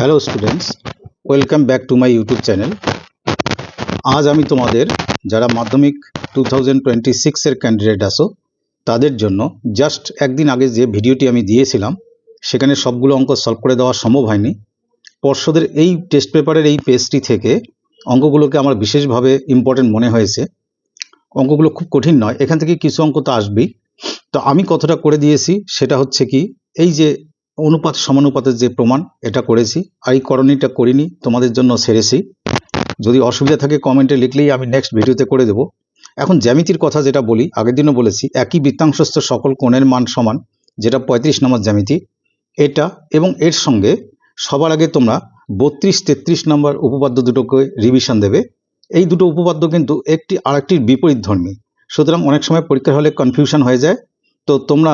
Hello students, welcome back to my YouTube channel. আজ আমি তোমাদের যারা মাধ্যমিক 2026 এর ক্যান্ডিডেট আসো তাদের জন্য জাস্ট একদিন আগে যে ভিডিওটি আমি দিয়েছিলাম সেখানে সবগুলো অঙ্ক সলভ করে দেওয়া সম্ভব হয়নি। পর্ষদের এই টেস্ট পেপারের এই পেজটি থেকে অঙ্কগুলোকে আমার বিশেষভাবে ইম্পর্টেন্ট মনে হয়েছে। অঙ্কগুলো খুব কঠিন নয়, এখান থেকে কিছু অঙ্ক তো আসবেই। তো আমি কতটা করে দিয়েছি সেটা হচ্ছে কি, এই যে অনুপাত সমানুপাতের যে প্রমাণ এটা করেছি, আর এই করণীটা করিনি, তোমাদের জন্য সেরেছি। যদি অসুবিধা থাকে কমেন্টে লিখলেই আমি নেক্সট ভিডিওতে করে দেব। এখন জ্যামিতির কথা যেটা বলি, আগের দিনও বলেছি, একই বৃত্তাংশস্থ সকল কোণের মান সমান, যেটা 35 নম্বর জ্যামিতি এটা, এবং এর সঙ্গে সবার আগে তোমরা 32-33 নম্বর উপপাদ্য দুটোকে রিভিশন দেবে। এই দুটো উপপাদ্য কিন্তু একটি আরেকটির বিপরীত ধর্মী, সুতরাং অনেক সময় পরীক্ষার হলে কনফিউশন হয়ে যায়। তো তোমরা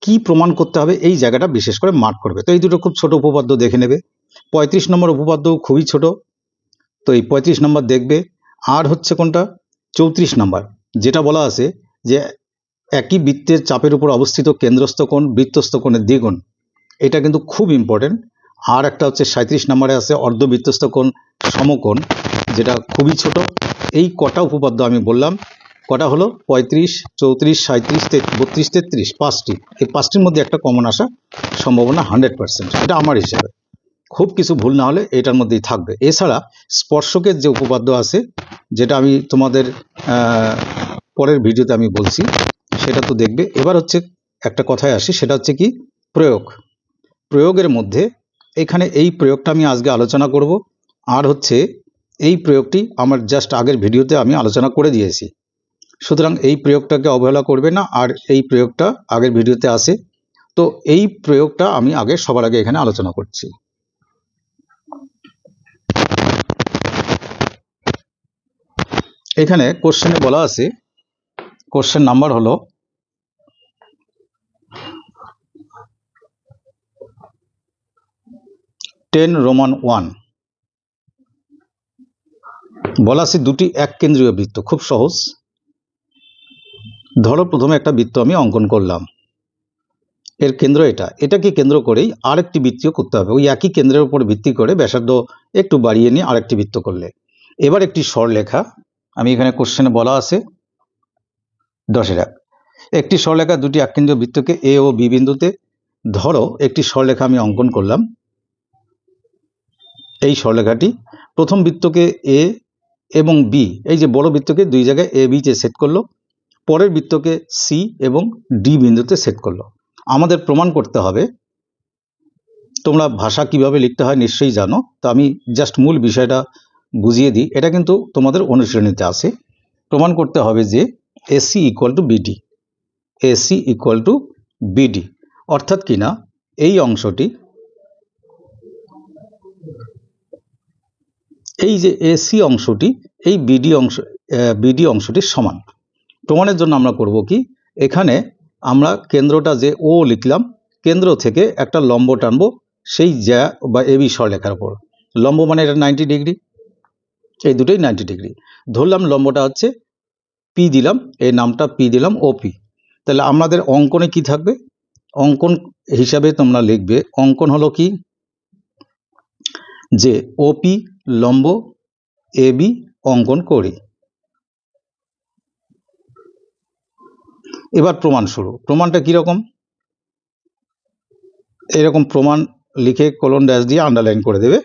কি প্রমাণ করতে হবে এই জায়গাটা বিশেষ করে মার্ক করবে। তো এই দুটো খুব ছোট উপপাদ্য দেখে নেবে। 35 নম্বর উপপাদ্য খুবই ছোট, তো এই 35 নম্বর দেখবে। আর হচ্ছে কোনটা, 34 নম্বর, যেটা বলা আছে যে একই বৃত্তের চাপের উপর অবস্থিত কেন্দ্রস্থ কোণ বৃত্তস্থ কোণের দ্বিগুণ, এটা কিন্তু খুব ইম্পর্টেন্ট। আর একটা হচ্ছে 37 নম্বরে আছে অর্ধবৃত্তস্থ কোণ সমকোণ, যেটা খুবই ছোট। এই কটা উপপাদ্য আমি বললাম, কটা হলো 35, 34, 37, 32, 33, পাঁচটি। এই পাঁচটির মধ্যে একটা কমন আসা সম্ভাবনা 100%, এটা আমার হিসাবে। খুব কিছু ভুল না হলে এটার মধ্যেই থাকবে। এছাড়া স্পর্শকের যে উপপাদ্য আছে, যেটা আমি তোমাদের পরের ভিডিওতে আমি বলছি, সেটা তো দেখবে। এবার হচ্ছে একটা কথায় আসি, সেটা হচ্ছে কি, প্রয়োগের মধ্যে এখানে এই প্রয়োগটা আমি আজকে আলোচনা করব। আর হচ্ছে এই প্রয়োগটি আমার জাস্ট আগের ভিডিওতে আমি আলোচনা করে দিয়েছি, সুতরাং এই প্রয়োগটাকে অবহেলা করবে না। আর এই প্রয়োগটা আগের ভিডিওতে আছে, তো এই প্রয়োগটা আমি সবার আগে এখানে আলোচনা করছি। এখানে কোশ্চেনে বলা আছে, কোশ্চেন নাম্বার হলো 10 রোমান 1। বলা আছে দুটি এক কেন্দ্রীয় বৃত্ত, খুব সহজ। ধরো প্রথমে একটা বৃত্ত আমি অঙ্কন করলাম, এর কেন্দ্র এটাকে কেন্দ্র করেই আরেকটি বৃত্তিও করতে হবে। ওই একই কেন্দ্রের উপর ভিত্তি করে ব্যাসার্ধ একটু বাড়িয়ে নিয়ে আরেকটি বৃত্ত করলে। এবার একটি সরলরেখা, আমি এখানে কোশ্চেনে বলা আছে 10-1, একটি সরলরেখা দুটি এককেন্দ্রীয় বৃত্তকে এ ও বি বিন্দুতে, ধরো একটি সরলরেখা আমি অঙ্কন করলাম। এই সরলরেখাটি প্রথম বৃত্তকে এ এবং বি, এই যে বড় বৃত্তকে দুই জায়গায় এ বি তে সেট করলো, পরের বৃত্তকে সি এবং ডি বিন্দুতে সেট করলো। আমাদের প্রমাণ করতে হবে, তোমরা ভাষা কিভাবে লিখতে হয় নিশ্চয়ই জানো, তো আমি জাস্ট মূল বিষয়টা বুঝিয়ে দিই। এটা কিন্তু তোমাদের অনুশীলনীতে আছে। প্রমাণ করতে হবে যে AC equal to BD, AC equal to BD, অর্থাৎ কিনা এই অংশটি, এই যে এসি অংশটি এই বিডি অংশটির সমান। প্রমাণের জন্য আমরা করব কি, এখানে আমরা কেন্দ্রটা যে ও লিখলাম, কেন্দ্র থেকে একটা লম্ব টানবো সেই জ্যা বা এবি সরলরেখার উপর। লম্ব মানে এটা 90 ডিগ্রি, এই দুটোই 90 ডিগ্রি। ধরলাম লম্বটা হচ্ছে পি দিলাম, এই নামটা পি দিলাম, ওপি। তাহলে আমাদের অঙ্কনে কি থাকবে, অঙ্কন হিসাবে তোমরা লিখবে, অঙ্কন হলো কি, যে ওপি লম্ব এবি অঙ্কন করি। এবার প্রমাণ শুরু। প্রমাণটা কিরকম, এরকম প্রমাণ লিখে কোলন ড্যাশ দিয়ে আন্ডারলাইন করে দেবে।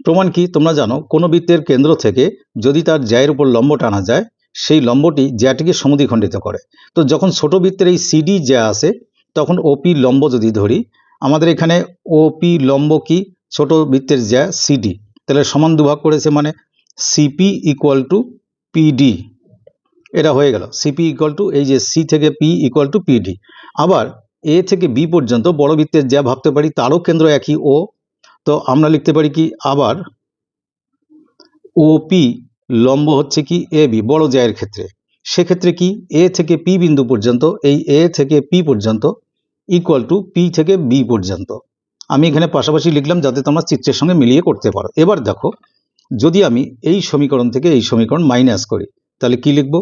প্রমাণ কি, তোমরা জানো কোনো বৃত্তের কেন্দ্র থেকে যদি তার জ্যায়ের উপর লম্ব টানা যায়, সেই লম্বটি জ্যাটিকে সমদ্বিখণ্ডিত করে। তো যখন ছোট বৃত্তের এই সিডি জ্যা আসে, তখন ওপি লম্ব যদি ধরি, আমাদের এখানে ওপি লম্ব কি, ছোট বৃত্তের জ্যা সিডি, তাহলে সমান দুভাগ করেছে, মানে সিপি ইকুয়াল টু পিডি, এটা হয়ে গেল। সিপি ইকুয়াল টু, এই যে সি থেকে পি ইকুয়াল টু পিডি। আবার এ থেকে বি পর্যন্ত বড় বৃত্তের জ্যা ভাবতে পারি, তারও কেন্দ্র একই ও, তো আমরা লিখতে পারি কি, আবার ওপি লম্ব হচ্ছে কি এ বি, বড় জ্যায়ের ক্ষেত্রে। সেক্ষেত্রে কি, এ থেকে পি বিন্দু পর্যন্ত, এই এ থেকে পি পর্যন্ত ইকুয়াল টু পি থেকে বি পর্যন্ত। আমি এখানে পাশাপাশি লিখলাম যাতে তোমরা চিত্রের সঙ্গে মিলিয়ে করতে পারো। এবার দেখো, যদি আমি এই সমীকরণ থেকে এই সমীকরণ মাইনাস করি, তাহলে কি লিখব,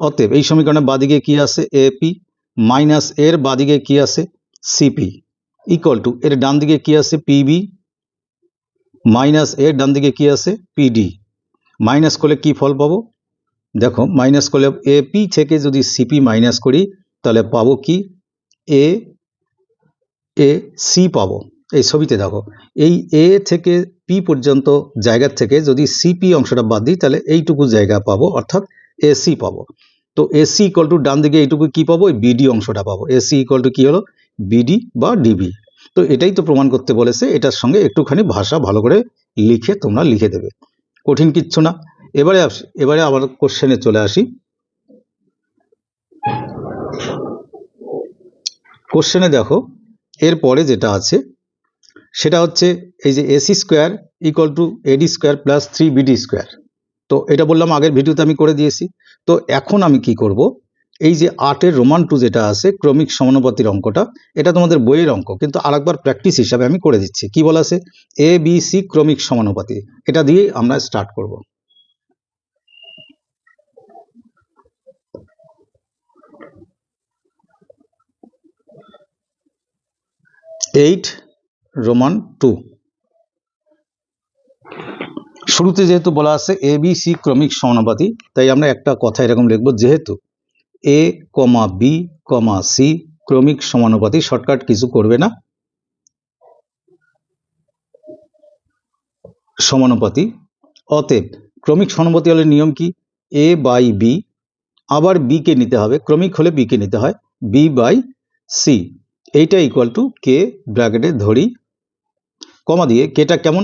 অতএব এই সমীকরণের বাদিকে কি আছে, এপি মাইনাস এর বাদিকে কি আছে, সিপি ইকুয়াল টু এর ডান দিকে কি আছে, পিবি মাইনাস এর ডান দিকে কি আছে পিডি, মাইনাস করলে কি ফল পাবো দেখো, মাইনাস করলে এপি থেকে যদি সিপি মাইনাস করি তাহলে পাবো কি এ এ সি পাবো। এই ছবিতে দেখো এই এ থেকে পি পর্যন্ত জায়গার থেকে যদি সিপি অংশটা বাদ দিই তাহলে এইটুকু জায়গা পাবো, অর্থাৎ এসি পাবো। তো এসি ইকুয়াল টু ডান দিকে এইটুকু কি পাবো, বিডি অংশটা পাবো। এসি ইকুয়াল টু কি হলো বিডি বা ডিবি। তো এটাই তো প্রমাণ করতে বলেছে, এটার সঙ্গে একটুখানি ভাষা ভালো করে লিখে তোমরা লিখে দেবে, কঠিন কিচ্ছু না। এবারে আবার কোশ্চেনে চলে আসি। কোশ্চেনে দেখো এরপরে যেটা আছে সেটা হচ্ছে এই যে AC square equal to eddy square plus 3BD square. তো এটা বললাম আগের ভিডিওতে আমি করে দিয়েছি। তো এখন আমি কি করব, এই যে 8-এর রোমান 2 যেটা আছে ক্রমিক সমানুপাতির অঙ্কটা, এটা তোমাদের বইয়ের অঙ্ক, কিন্তু আরেকবার প্র্যাকটিস হিসাবে আমি করে দিচ্ছি। কি বলা আছে, এ বি সি ক্রমিক সমানুপাতি, এটা দিয়ে আমরা স্টার্ট করব। 8 রোমান 2, শুরুতে যেহেতু বলা আছে এ বি সি ক্রমিক সমানুপাতি, তাই আমরা একটা কথা এরকম লিখব, যেহেতু এ কমা বি কমা সি ক্রমিক সমানুপাতি, শর্টকাট কিছু করবে না, সমানুপাতি, অতএব ক্রমিক সমানুপাতি হলে নিয়ম কি, এ বাই বি, আবার বি কে নিতে হবে, ক্রমিক হলে বি কে নিতে হয়, বি বাই সি, এইটা ইকুয়াল টু কে, ব্র্যাকেটে ধরি, কমা দিয়ে, কেটা কেমন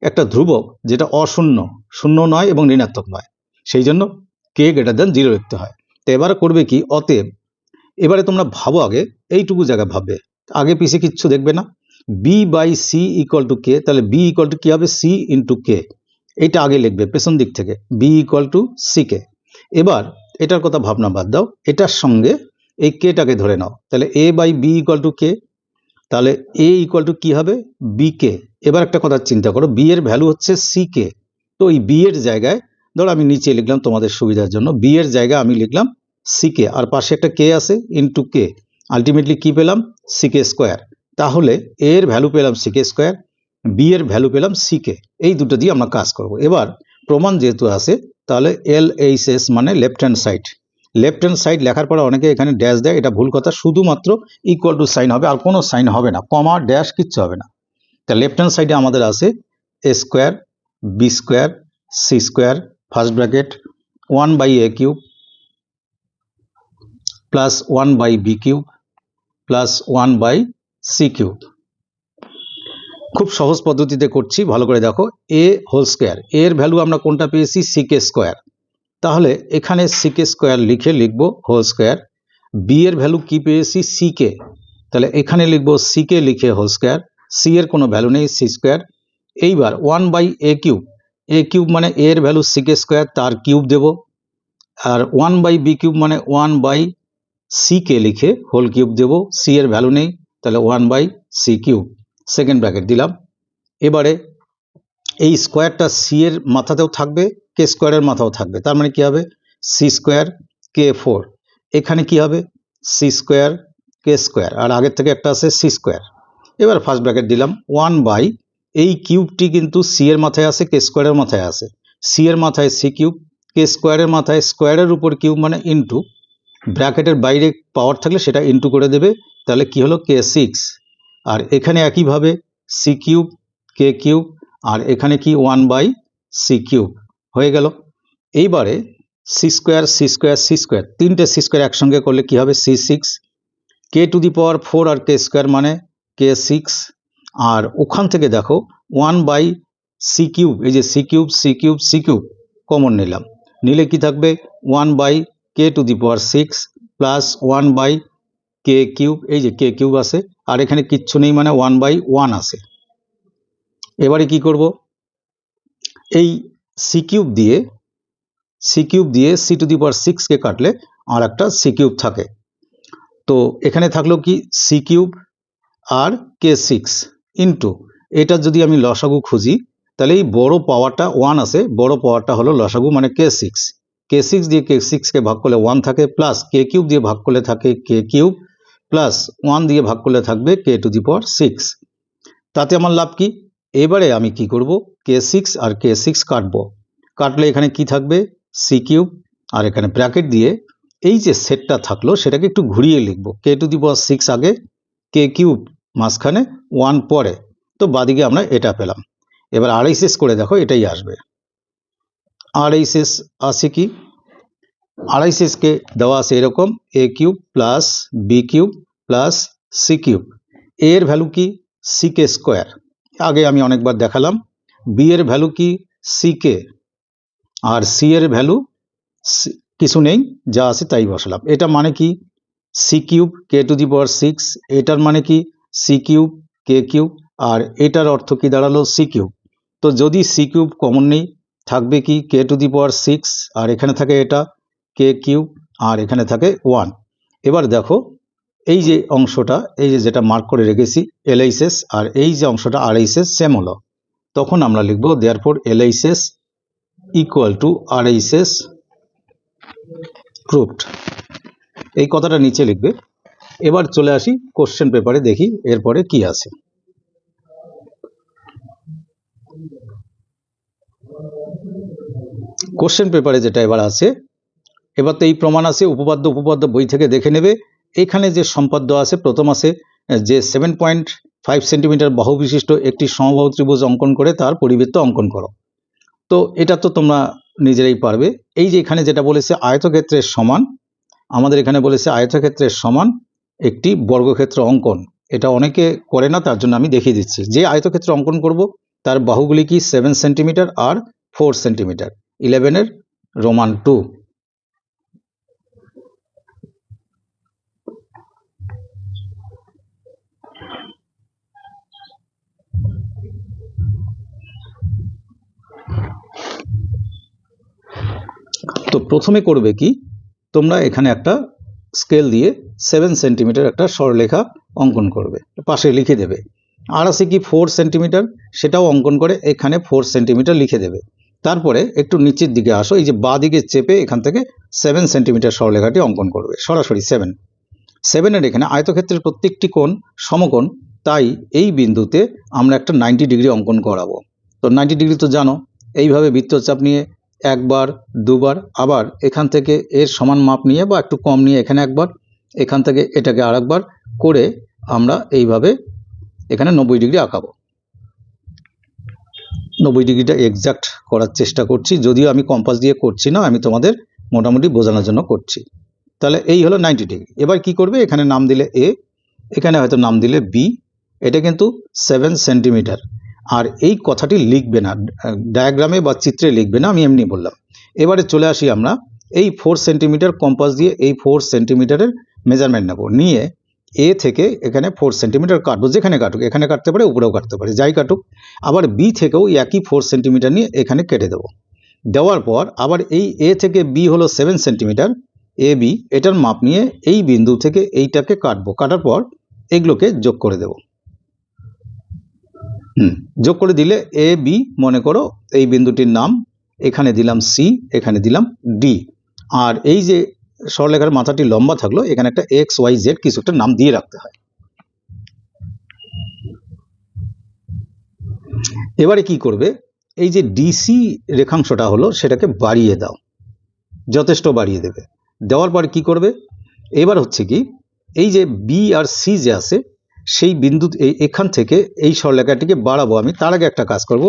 একটা ধ্রুবক, যেটা অশূন্য, শূন্য নয় এবং ঋণাত্মক নয়, সেই জন্য কে গ্রেটার দেন 0 লিখতে হয়। তো এবারে করবে কি, অতএব এবারে তোমরা ভাবো, আগে এইটুকু জায়গা ভাববে, আগে পিছিয়ে কিচ্ছু দেখবে না, B by C equal to K, তাহলে বি ইকুয়াল টু কি হবে, সি ইন্টু কে, এইটা আগে লিখবে পেছন দিক থেকে, B equal to C K. এবার এটার কথা ভাবনা বাদ দাও, এটার সঙ্গে এই কেটাকে ধরে নাও, তাহলে এ by B equal to K, তাহলে এ ইকুয়াল টু কি হবে বি কে। এবার একটা কথা চিন্তা করো, বি এর ভ্যালু হচ্ছে সি কে, তো এই বি এর জায়গায় ধরো আমি নিচে লিখলাম তোমাদের সুবিধার জন্য, বি এর জায়গায় আমি লিখলাম সি কে, আর পাশে একটা কে আছে ইন্টু কে, আলটিমেটলি কি পেলাম সি কে স্কোয়ার। তাহলে এ এর ভ্যালু পেলাম সি কে স্কোয়ার, বি এর ভ্যালু পেলাম সি কে, এই দুটো দিয়ে আমরা কাজ করব। এবার প্রমাণ যেহেতু আছে, তাহলে এল এইচ এস মানে left hand side, left hand side লেখার পরে অনেকে এখানে ড্যাশ দেয়, এটা ভুল কথা, শুধুমাত্র ইকুয়াল টু সাইন হবে, আর কোনো সাইন হবে না, কমা ড্যাশ কিচ্ছু হবে না। তা লেফট হ্যান্ড সাইডে আমাদের আছে A square B square C square first bracket 1 by A cube plus 1 by B cube plus 1 by C cube. খুব সহজ পদ্ধতিতে করছি, ভালো করে দেখো, এ হোল স্কোয়ার, এর ভ্যালু আমরা কোনটা পেয়েছি সি কে স্কোয়ার, তাহলে এখানে সি কে স্কোয়ার লিখে লিখবো হোল স্কোয়ার, বি এর ভ্যালু কি পেয়েছি সি কে, তাহলে এখানে লিখবো সি কে লিখে হোল স্কোয়ার, সি এর কোনো ভ্যালু নেই সি স্কোয়ার। এইবার 1 বাই এ কিউব মানে এর ভ্যালু সি কে স্কোয়ার, তার কিউব দেব, আর 1 বাই বি কিউব মানে 1 বাই সি কে লিখে হোল কিউব দেব, সি এর ভ্যালু নেই, তাহলে 1 by C cube, second bracket দিলাম। এবারে এই স্কোয়ারটা সি এর মাথাতেও থাকবে, কে স্কোয়ারের মাথাও থাকবে, তার মানে কি হবে সি স্কোয়ার কে 4, এখানে কি হবে সি স্কোয়ার কে স্কোয়ার, আর আগের থেকে একটা আছে সি স্কোয়ার। এবার ফার্স্ট ব্র্যাকেট দিলাম 1 বাই, এই কিউবটি কিন্তু সি এর মাথায় আছে, কে স্কোয়ারের মাথায় আছে, সি এর মাথায় সি কিউব, কে স্কোয়ারের মাথায় স্কোয়ারের উপর কিউব মানে ইন্টু, ব্র্যাকেটের বাইরে পাওয়ার থাকলে সেটা ইন্টু করে দেবে, তাহলে কি হলো কে 6, আর এখানে একইভাবে সি কিউব কে কিউব, আর এখানে কি 1 বাই সি কিউব হয়ে গেল। এইবারে c square C square C square, তিনটে সি স্কোয়ার একসঙ্গে করলে কি হবে c 6, k to the power 4 আর কে স্কোয়ার মানে কে 6, আর ওখান থেকে দেখো 1 বাই সি কিউব, এই যে c cube c cube c cube common নিলাম, নিলে কি থাকবে 1 by k to the power 6 plus 1 by k cube, এই যে কে কিউব আছে, আর এখানে কিচ্ছু নেই মানে 1 বাই 1 আছে। এবারে কি করব, এই সি কিউব দিয়ে সি টু দি পাওয়ার 6 কে কাটলে আর একটা সি কিউব থাকে, তো এখানে থাকলো কি সি কিউব আর কে 6 ইন্টু, এটা যদি আমি লসাগু খুঁজি তাহলে এই বড় পাওয়ারটা 1 আছে, বড় পাওয়ারটা হলো লসাগু মানে কে 6 দিয়ে কে 6 কে ভাগ করলে 1 থাকে, প্লাস কে কিউব দিয়ে ভাগ করলে থাকে কে কিউব, প্লাস 1 দিয়ে ভাগ করলে থাকবে কে টু দি পাওয়ার 6। তাতে আমার লাভ কি, এবারে আমি কি করব, K6 আর K6 কাটবো। কাটলে এখানে কি থাকবে, সি কিউব, আর এখানে ব্র্যাকেট দিয়ে এই যে সেটটা থাকলো সেটাকে একটু ঘুরিয়ে লিখবো, K⁶ আগে, K³ মাঝখানে, 1 পরে। তো বাদিকে আমরা এটা পেলাম। এবার RHS করে দেখো, এটাই আসবে। RHS আছে কি, RHS কে দেওয়া আছে এরকম, A³ plus B³ plus C³ এর ভ্যালু কি, CK²। আগে আমি অনেকবার দেখালাম। বি এর ভ্যালু কি, CK, আর সি এর ভ্যালু কিছু নেই, যা আছে তাই বসালাম। এটা মানে কি, C³ K⁶, এটার মানে কি C³ K³, আর এটার অর্থ কি দাঁড়ালো C³। তো যদি C³ কমন নেই, থাকবে কি K⁶, আর এখানে থাকে এটা K³ আর এখানে থাকে 1। এবার দেখো এই যে অংশটা, এই যে যেটা মার্ক করে রেখেছি LHS, আর এই যে অংশটা RHS সেম হলো, তখন আমরা লিখবো therefore LHS equal to RHS proved। এই কথাটা নিচে লিখবে। এবার চলে আসি কোশ্চেন পেপারে, দেখি এরপরে কি আছে। কোশ্চেন পেপারে যেটা এবার আছে, এবার তো এই প্রমাণ আছে, উপপাদ্য বই থেকে দেখে নেবে। এখানে যে সম্পাদ্য আছে, প্রথম আছে যে 7.5 সেন্টিমিটার বাহু বিশিষ্ট একটি সমবাহু ত্রিভুজ অঙ্কন করে তার পরিবৃত্ত অঙ্কন করো। তো এটা তো তোমরা নিজেরাই পারবে। এই যে এখানে যেটা বলেছে আয়তক্ষেত্রের সমান, আমাদের এখানে বলেছে আয়তক্ষেত্রের সমান একটি বর্গক্ষেত্র অঙ্কন। এটা অনেকে করে না, তার জন্য আমি দেখিয়ে দিচ্ছি। যে আয়তক্ষেত্র অঙ্কন করব তার বাহুগুলি কি 7 সেন্টিমিটার আর 4 সেন্টিমিটার, 11 এর রোমান 2। তো প্রথমে করবে কি, তোমরা এখানে একটা স্কেল দিয়ে 7 সেন্টিমিটার একটা সরলরেখা অঙ্কন করবে, পাশে লিখে দেবে। আর আছে কি 4 সেন্টিমিটার, সেটাও অঙ্কন করে এখানে 4 সেন্টিমিটার লিখে দেবে। তারপরে একটু নিচের দিকে আসো, এই যে বাঁ দিকে চেপে এখান থেকে 7 সেন্টিমিটার সরলরেখাটি অঙ্কন করবে, সরাসরি 7 এর এখানে আয়তক্ষেত্রের প্রত্যেকটি কোণ সমকোণ, তাই এই বিন্দুতে আমরা একটা 90 ডিগ্রি অঙ্কন করাবো। তো 90 ডিগ্রি তো জানো, এইভাবে বৃত্তচাপ নিয়ে একবার দুবার, আবার এখান থেকে এর সমান মাপ নিয়ে বা একটু কম নিয়ে এখানে একবার, এখান থেকে এটাকে আরেকবার করে আমরা এইভাবে এখানে 90 ডিগ্রি আঁকাবো। 90 ডিগ্রিটা এক্সাক্ট করার চেষ্টা করছি, যদিও আমি কম্পাস দিয়ে করছি না, আমি তোমাদের মোটামুটি বোঝানোর জন্য করছি। তাহলে এই হলো 90 ডিগ্রি। এবার কি করবে, এখানে নাম দিলে এ, এখানে হয়তো নাম দিলে বি। এটা কিন্তু 7 সেন্টিমিটার। আর এই কথাটি লিখবে না, ডায়াগ্রামে বা চিত্রে লিখবে না, আমি এমনি বললাম। এবারে চলে আসি আমরা এই 4 সেন্টিমিটার কম্পাস দিয়ে এই 4 সেন্টিমিটারের মেজারমেন্ট নেব, নিয়ে এ থেকে এখানে 4 সেন্টিমিটার কাটবো, যেখানে কাটুক, এখানে কাটতে পারে, উপরেও কাটতে পারে, যাই কাটুক। আবার বি থেকেও একই 4 সেন্টিমিটার নিয়ে এখানে কেটে দেবো। দেওয়ার পর আবার এই এ থেকে বি হলো 7 সেন্টিমিটার, এ বি, এটার মাপ নিয়ে এই বিন্দু থেকে এইটাকে কাটবো। কাটার পর এগুলোকে যোগ করে দেব। যোগ করে দিলে এ বি, মনে করো এই বিন্দুটির নাম, এখানে দিলাম সি, এখানে দিলাম ডি। আর এই যে সরলরেখার মাথাটি লম্বা থাকলো, এখানে একটা এক্স ওয়াই জেড কিছু একটা নাম দিয়ে রাখতে হয়। এবারে কি করবে, এই যে ডিসি রেখাংশটা হলো সেটাকে বাড়িয়ে দাও, যথেষ্ট বাড়িয়ে দেবে। দেওয়ার পর কি করবে, এবার হচ্ছে কি, এই যে বি আর সি যে আছে, সেই বিন্দু এখান থেকে এই সরলরেখাটিকে বাড়াবো আমি। তার আগে একটা কাজ করব,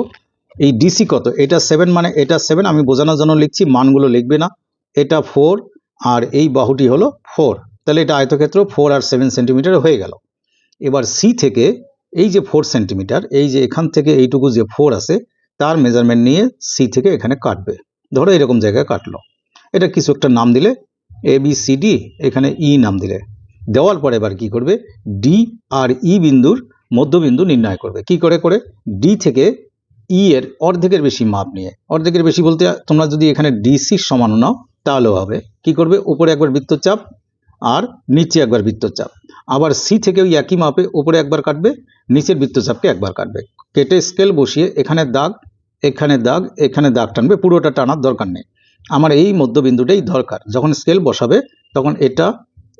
এই ডিসি কত, এটা 7, মানে এটা 7, আমি বোঝানোর জন্য লিখছি, মানগুলো লিখবে না। এটা 4 আর এই বাহুটি হলো 4, তাহলে এটা আয়তক্ষেত্র 4 আর 7 সেন্টিমিটার হয়ে গেল। এবার সি থেকে এই যে 4 সেন্টিমিটার, এই যে এখান থেকে এইটুকু যে 4 আছে, তার মেজারমেন্ট নিয়ে সি থেকে এখানে কাটবে। ধরো এরকম জায়গায় কাটলো, এটা কিছু একটা নাম দিলে, এ বি সি ডি, এখানে ই নাম দিলে। দেওয়ার পরে এবার কি করবে, ডি আর ই বিন্দুর মধ্যবিন্দু নির্ণয় করবে। কি করে করে, ডি থেকে ই এর অর্ধেকের বেশি মাপ নিয়ে, অর্ধেকের বেশি বলতে তোমরা যদি এখানে ডিসির সমান নাও তাহলেও হবে। কি করবে, উপরে একবার বৃত্তচাপ আর নিচে একবার বৃত্তচাপ। আবার সি থেকে ওই একই মাপে উপরে একবার কাটবে, নিচের বৃত্তচাপকে একবার কাটবে। কেটে স্কেল বসিয়ে এখানে দাগ, এখানে দাগ, এখানে দাগ টানবে, পুরোটা টানার দরকার নেই। আমার এই মধ্যবিন্দুটাই দরকার। যখন স্কেল বসাবে তখন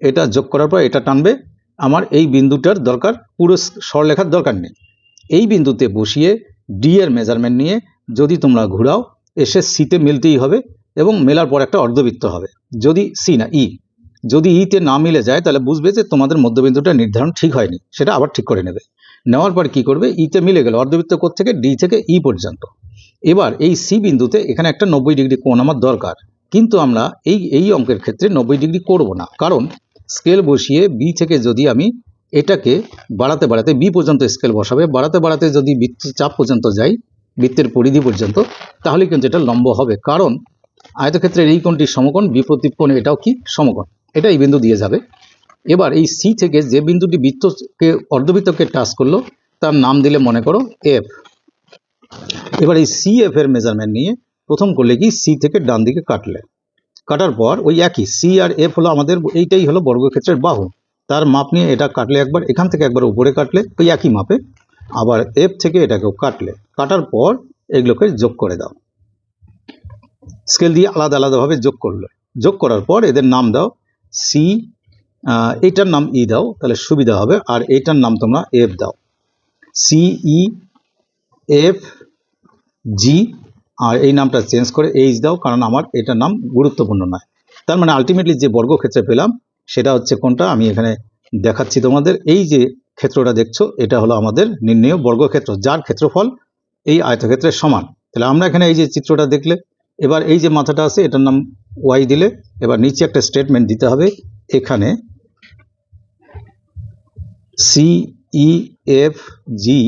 এটা যোগ করার পর এটা টানবে, আমার এই বিন্দুটার দরকার, পুরো সরলরেখার দরকার নেই। এই বিন্দুতে বসিয়ে ডি এর মেজারমেন্ট নিয়ে যদি তোমরা ঘুরাও এসে সিতে মিলতেই হবে এবং মেলার পর একটা অর্ধবৃত্ত হবে। যদি সি না ই, যদি ইতে না মিলে যায় তাহলে বুঝবে যে তোমাদের মধ্যবিন্দুটা নির্ধারণ ঠিক হয়নি, সেটা আবার ঠিক করে নেবে। নেওয়ার পর কি করবে, ইতে মিলে গেল অর্ধবৃত্ত কোণ থেকে ডি থেকে ই পর্যন্ত। এবার এই সি বিন্দুতে এখানে একটা 90 ডিগ্রি কোণ আমার দরকার, কিন্তু আমরা এই অঙ্কের ক্ষেত্রে 90 ডিগ্রি করব না, কারণ স্কেল বসিয়ে বি থেকে যদি আমি এটাকে বাড়াতে বাড়াতে বি পর্যন্ত স্কেল বসাবে, বাড়াতে বাড়াতে যদি বৃত্তের চাপ পর্যন্ত যাই, বৃত্তের পরিধি পর্যন্ত, তাহলে কিন্তু এটা লম্ব হবে, কারণ আয়তক্ষেত্রের এই কোণটি সমকোণ, বিপরীত কোণে এটাও কি সমকোণ, এটা এই বিন্দু দিয়ে যাবে। এবার এই সি থেকে যে বিন্দুটি বৃত্তকে অর্ধবৃত্তকে টাচ করলো তার নাম দিলে মনে করো এফ। এবার এই সি এফ এর মেজারমেন্ট নিয়ে প্রথম করলে কি সি থেকে ডান দিকে কাটার পর ওই একই সি আর এফ হলো আমাদের, এইটাই হলো বর্গক্ষেত্রের বাহু, তার মাপ নিয়ে এটা কাটলে একবার, এখান থেকে একবার উপরে কাটলে ওই একই মাপে, আবার এফ থেকে এটাকেও কাটার পর এগুলোকে যোগ করে দাও, স্কেল দিয়ে আলাদা আলাদাভাবে যোগ করার পর এদের নাম দাও সি, এইটার নাম ই দাও তাহলে সুবিধা হবে, আর এইটার নাম তোমরা এফ দাও, সি ই এফ জি, আর এই নামটা চেঞ্জ করে এইচ দাও, কারণ আমার এটার নাম গুরুত্বপূর্ণ নয়। তার মানে আলটিমেটলি যে বর্গক্ষেত্রে পেলাম সেটা হচ্ছে কোনটা, আমি এখানে দেখাচ্ছি তোমাদের। এই যে ক্ষেত্রটা দেখছো এটা হলো আমাদের নির্ণেয় বর্গক্ষেত্র, যার ক্ষেত্রফল এই আয়তক্ষেত্রের সমান। তাহলে আমরা এখানে এই যে চিত্রটা দেখলে, এবার এই যে মাথাটা আছে এটার নাম ওয়াই দিলে, এবার নিচে একটা স্টেটমেন্ট দিতে হবে, এখানে সি ই এফ জি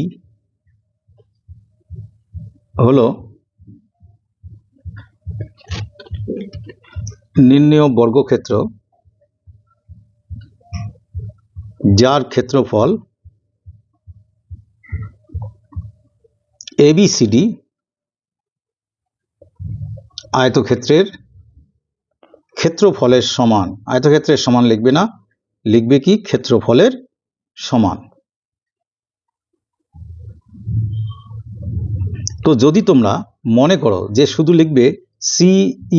হলো নির্ণেয় বর্গক্ষেত্র যার ক্ষেত্রফল এবিসিডি আয়তক্ষেত্রের ক্ষেত্রফলের সমান। আয়তক্ষেত্রের সমান লিখবে না, লিখবে কি ক্ষেত্রফলের সমান। তো যদি তোমরা মনে করো যে শুধু লিখবে সি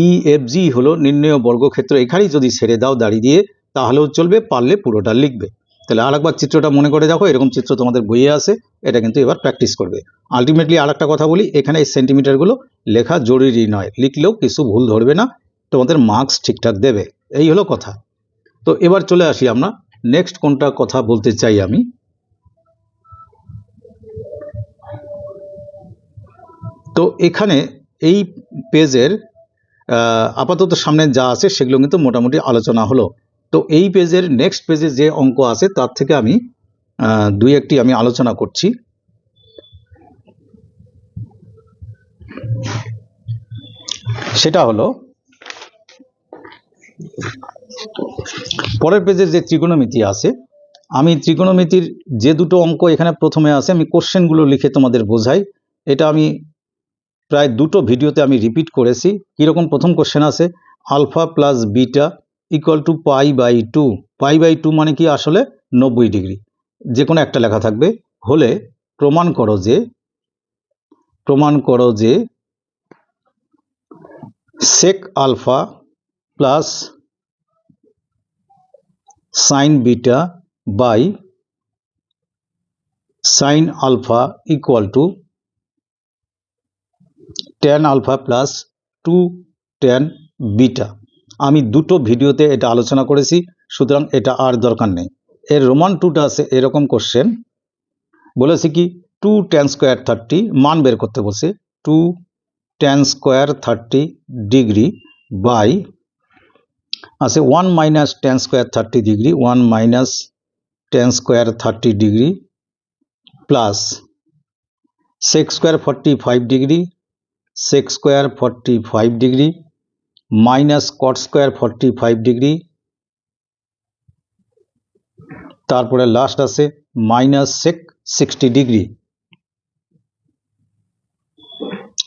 ই এফ জি হলো নির্ণেয় বর্গক্ষেত্র, এখানেই যদি ছেড়ে দাও দাড়ি দিয়ে তাহলেও চলবে, পারলে পুরোটা লিখবে। তাহলে আরেকবার চিত্রটা মনে করে দেখো, এরকম চিত্র তোমাদের বইয়ে আছে, এটা কিন্তু এবার প্র্যাকটিস করবে। আলটিমেটলি আর একটা কথা বলি, এখানে এই সেন্টিমিটারগুলো লেখা জরুরি নয়, লিখলেও কিছু ভুল ধরবে না, তোমাদের মার্কস ঠিকঠাক দেবে, এই হলো কথা। তো এবার চলে আসি আমরা নেক্সট কোনটা কথা বলতে চাই আমি। তো এখানে এই পেজের আপাতত সামনে যা আছে সেগুলো কিন্তু মোটামুটি আলোচনা হলো। তো এই পেজের নেক্সট পেজে যে অঙ্ক আছে তার থেকে আমি দুই একটি আমি আলোচনা করছি। সেটা হলো পরের পেজের যে ত্রিকোণমিতি আছে, আমি ত্রিকোণমিতির যে দুটো অঙ্ক এখানে প্রথমে আছে আমি কোশ্চেনগুলো লিখে তোমাদের বোঝাই। এটা আমি প্রায় দুটো ভিডিওতে আমি রিপিট করেছি। কীরকম, প্রথম কোশ্চেন আছে alpha plus beta equal to pi by two. Pi by two মানে কি, আসলে 90 ডিগ্রি, যে কোনো একটা লেখা থাকবে। হলে প্রমাণ করো যে sec alpha plus sine beta by sine alpha equal to tan alpha plus 2 tan beta. আমি দুটো ভিডিওতে এটা আলোচনা করেছি, সুতরাং এটা আর দরকার নেই। এর রোমান টুটা আছে এরকম কোশ্চেন, বলেছে কি 2 ট্যান স্কোয়ার 30, মান বের করতে বলছে 2 ট্যান স্কোয়ার 30 ডিগ্রি বাই আছে 1 minus tan square 30 degree, 1 minus tan square 30 degree plus sec square 45 degree, sec square 45 degree minus cot square 45 degree, তারপরে লাস্ট আছে মাইনাস সেক 60 ডিগ্রি।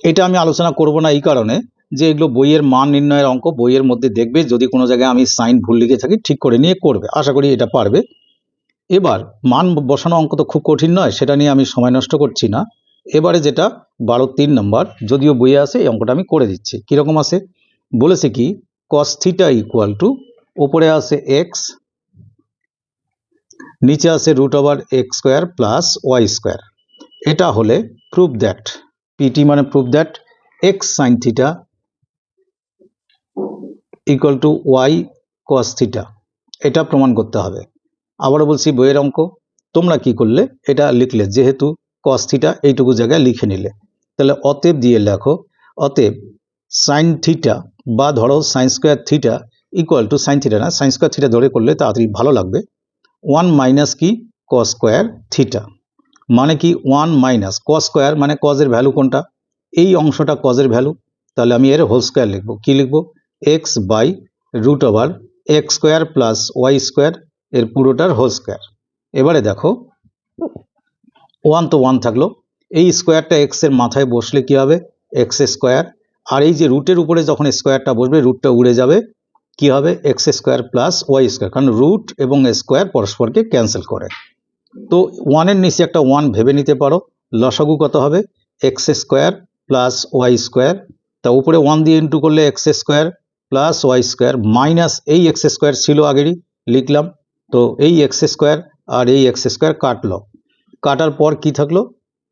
এটা আমি আলোচনা করব না এই কারণে যে এগুলো বইয়ের মান নির্ণয়ের অঙ্ক, বইয়ের মধ্যে দেখবে, যদি কোনো জায়গায় আমি সাইন ভুল লিখে থাকি ঠিক করে নিয়ে করবে, আশা করি এটা পারবে। এবার মান বসানো অঙ্ক তো খুব কঠিন নয়, সেটা নিয়ে আমি সময় নষ্ট করছি না। এবারে যেটা 12-3 নম্বর, যদিও বইয়ে আছে, এই অঙ্কটা আমি করে দিচ্ছি। কীরকম আছে, বলেছে কি কস থিটা ইকুয়াল টু, ওপরে আছে এক্স, নিচে আছে root over x square plus y square. এটা হলে prove that, pt মানে prove that x sin theta equal to y cos theta, এটা প্রমাণ করতে হবে। আবারও বলছি বইয়ের অঙ্ক, তোমরা কি করলে এটা লিখলে, যেহেতু cos theta এইটুকু জায়গায় লিখে নিলে, তাহলে অতএব দিয়ে লেখো, অতএব sin theta বা ধরো sin square theta equal to sin theta না sin square theta ধরে করলে তাড়াতাড়ি ভালো লাগবে, 1 মাইনাস কি cos square theta, মানে কি 1 মাইনাস cos square মানে cos এর ভ্যালু কোনটা, এই অংশটা cos এর ভ্যালু, তাহলে আমি এর হোল স্কয়ার লিখবো, কি লিখবো x by root over x square plus y square এর পুরোটার হোল স্কয়ার। এবারে দেখো 1 তো 1 থাকলো, এই স্কয়ারটা x এর মাথায় বসলে কি হবে x স্কয়ার, আর এই যে রুটের উপরে যখন স্কয়ারটা বসবে রুটটা উড়ে যাবে, কি হবে x square plus y square, কারণ রুট এবং স্কয়ার পরস্পরকে ক্যান্সেল করে। তো 1 এর নিচে একটা 1 ভেবে নিতে পারো, লসাগু কত হবে x square plus y square, তা উপরে 1 দিয়ে ইন্টু করলে x square plus y square minus এই x স্কয়ার ছিল আগেরই লিখলাম, তো এই x স্কয়ার আর এই x স্কয়ার কাটলো, কাটার পর কি থাকলো,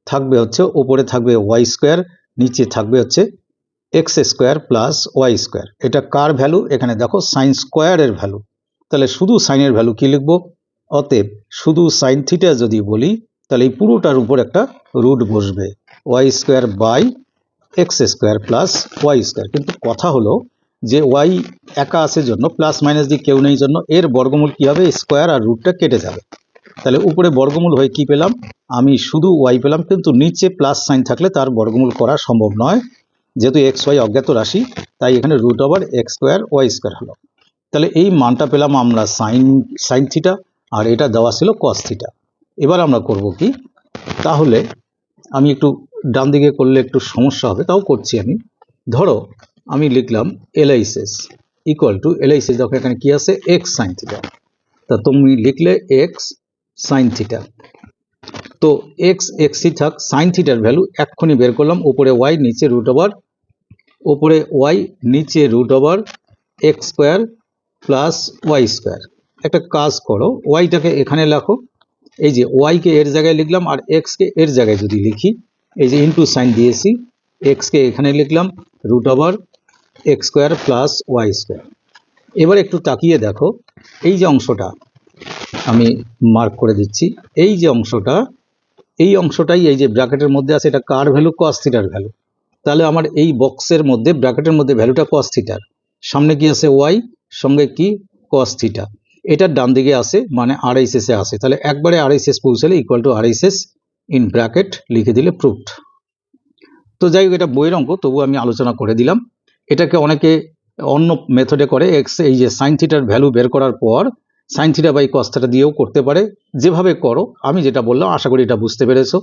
থাকবে হচ্ছে উপরে থাকবে y স্কয়ার, নিচে থাকবে হচ্ছে x square plus y square. এটা কার ভ্যালু, এখানে দেখো সাইন স্কয়ার এর ভ্যালু, তাহলে শুধু সাইনের ভ্যালু কি লিখবো, অতএব শুধু সাইন থিটা যদি বলি তাহলে এই পুরোটার উপর একটা রুট বসবে, y square by x square plus y square. কিন্তু কথা হলো যে y একা আছে জন্য, প্লাস মাইনাস দিয়ে কেউ নেই জন্য এর বর্গমূল কি হবে, স্কয়ার আর রুটটা কেটে যাবে, তাহলে উপরে বর্গমূল হয়ে কি পেলাম, আমি শুধু y পেলাম, কিন্তু নিচে প্লাস সাইন থাকলে তার বর্গমূল করা সম্ভব নয়, যেহেতু x y অজ্ঞাত রাশি, তাই এখানে root over x square y square হলো। তাহলে এই মানটা পেলাম আমরা সাইন থিটা, আর এটা দেওয়া ছিল cos থিটা। এবার আমরা করব কি, তাহলে আমি একটু ডান দিকে করলে একটু সমস্যা হবে, তাও করছি আমি। ধরো আমি লিখলাম LHS ইকুয়াল টু LHS, দেখো এখানে কি আছে x sin থিটা, তা তুমি লিখলে x sin থিটা, তো x xই থাক, sin থিটার ভ্যালু এক্ষুনি বের করলাম, উপরে y নিচে রুট ওভার, উপরে y নিচে root over x square plus y square. একটা কাজ করো, ওয়াইটাকে এখানে লেখো, এই যে y কে এর জায়গায় লিখলাম আর x কে এর জায়গায় যদি লিখি, এই যে ইনটু সাইন দিয়েছি, x কে এখানে লিখলাম root over x square plus y square. এবার একটু তাকিয়ে দেখো, এই যে অংশটা আমি মার্ক করে দিচ্ছি, এই যে অংশটা, এই অংশটাই এই যে ব্র্যাকেটের মধ্যে আছে, এটা কার ভ্যালু, cos থিটার ভ্যালু, তাহলে আমার এই বক্সের মধ্যে ব্র্যাকেটের মধ্যে ভ্যালুটা cos থিটার, সামনে কি আছে y, সঙ্গে কি cos থিটা, এটা ডান দিকে আছে মানে RHS এ আছে, তাহলে একবারে RHS পৌঁছালে equal to RHS in bracket লিখে দিলে প্রুভড। তো যাই হোক, এটা বইয়ের অঙ্ক, তবু আমি আলোচনা করে দিলাম। এটাকে অনেকে অন্য মেথডে করে, এই যে সাইন থিটার ভ্যালু বের করার পর sine theta by cos theta দিয়েও করতে পারে, যেভাবে করো আমি যেটা বললাম আশা করি এটা বুঝতে পেরেছো।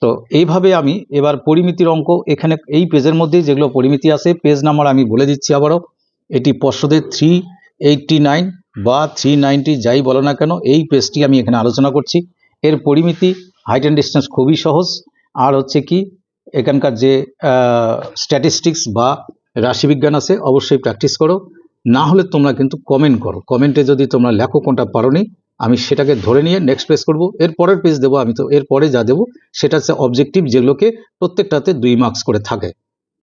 তো এইভাবে আমি এবার পরিমিতির অঙ্ক, এখানে এই পেজের মধ্যে যেগুলো পরিমিতি আছে, পেজ নাম্বার আমি বলে দিচ্ছি আবারও, এটি পর্ষদের 389 বা 390 যাই বলো না কেন, এই পেজটি আমি এখানে আলোচনা করছি। এর পরিমিতি হাইট অ্যান্ড ডিস্টেন্স খুবই সহজ, আর হচ্ছে কি এখানকার যে স্ট্যাটিস্টিক্স বা রাশিবিজ্ঞান আছে অবশ্যই প্র্যাকটিস করো, না হলে তোমরা কিন্তু কমেন্ট করো, কমেন্টে যদি তোমরা লেখো কোনটা পারোনি, আমি সেটাকে ধরে নিয়ে নেক্সট পেজ করব, এর পরের পেজ দেবো, আমি তো এর পরে যা দেবো সেটা হচ্ছে অবজেক্টিভ, যেগুলোকে প্রত্যেকটাতে 2 মার্কস করে থাকে।